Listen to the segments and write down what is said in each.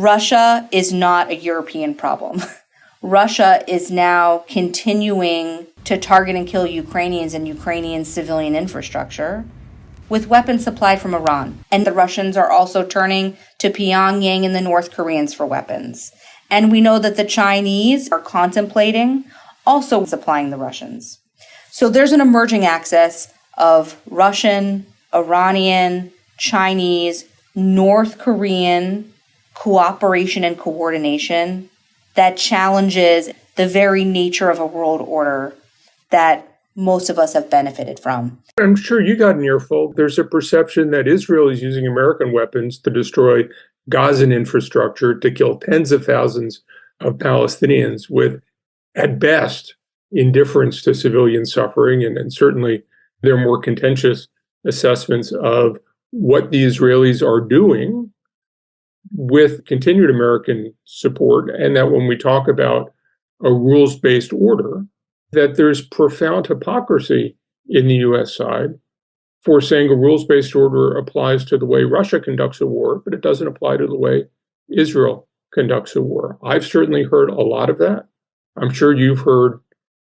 Russia is not a European problem. Russia is now continuing to target and kill Ukrainians and Ukrainian civilian infrastructure with weapons supplied from Iran. And the Russians are also turning to Pyongyang and the North Koreans for weapons. And we know that the Chinese are contemplating also supplying the Russians. So there's an emerging axis of Russian, Iranian, Chinese, North Korean cooperation and coordination that challenges the very nature of a world order that most of us have benefited from. I'm sure you got an earful. There's a perception that Israel is using American weapons to destroy Gazan infrastructure, to kill tens of thousands of Palestinians with, at best, indifference to civilian suffering. And certainly there are more contentious assessments of what the Israelis are doing with continued American support. And that when we talk about a rules-based order, that there's profound hypocrisy in the U.S. side for saying a rules-based order applies to the way Russia conducts a war, but it doesn't apply to the way Israel conducts a war. I've certainly heard a lot of that. I'm sure you've heard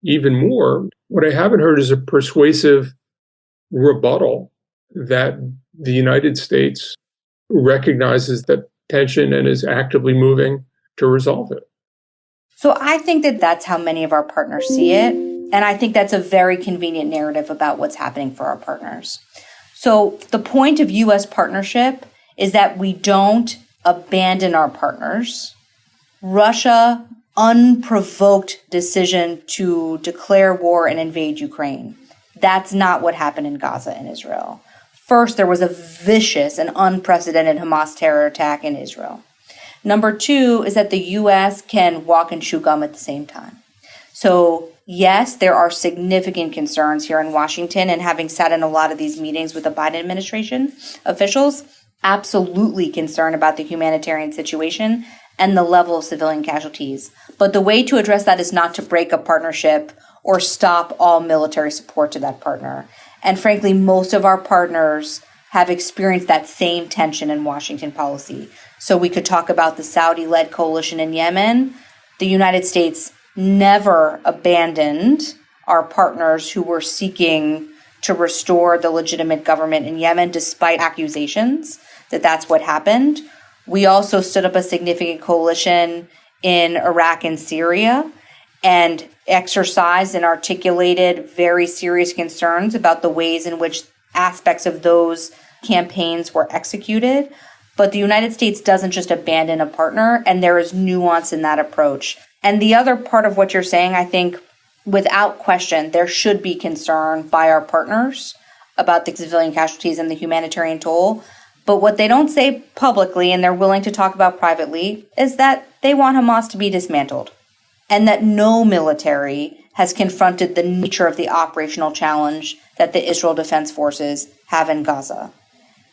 even more. What I haven't heard is a persuasive rebuttal that the United States recognizes that tension and is actively moving to resolve it. So I think that that's how many of our partners see it. And I think that's a very convenient narrative about what's happening for our partners. So the point of U.S. partnership is that we don't abandon our partners. Russia unprovoked decision to declare war and invade Ukraine. That's not what happened in Gaza and Israel. First, there was a vicious and unprecedented Hamas terror attack in Israel. Number two is that the U.S. can walk and chew gum at the same time. So yes, there are significant concerns here in Washington, and having sat in a lot of these meetings with the Biden administration officials, absolutely concerned about the humanitarian situation and the level of civilian casualties. But the way to address that is not to break a partnership or stop all military support to that partner. And frankly, most of our partners have experienced that same tension in Washington policy. So we could talk about the Saudi-led coalition in Yemen. The United States never abandoned our partners who were seeking to restore the legitimate government in Yemen, despite accusations that that's what happened. We also stood up a significant coalition in Iraq and Syria and exercised and articulated very serious concerns about the ways in which aspects of those campaigns were executed. But the United States doesn't just abandon a partner, and there is nuance in that approach. And the other part of what you're saying, I think, without question, there should be concern by our partners about the civilian casualties and the humanitarian toll. But what they don't say publicly, and they're willing to talk about privately, is that they want Hamas to be dismantled, and that no military has confronted the nature of the operational challenge that the Israel Defense Forces have in Gaza.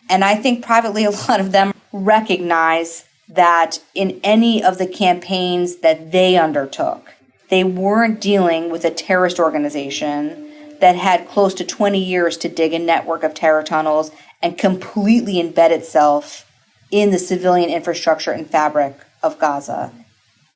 And I think privately, a lot of them recognize that in any of the campaigns that they undertook, they weren't dealing with a terrorist organization that had close to 20 years to dig a network of terror tunnels and completely embed itself in the civilian infrastructure and fabric of Gaza.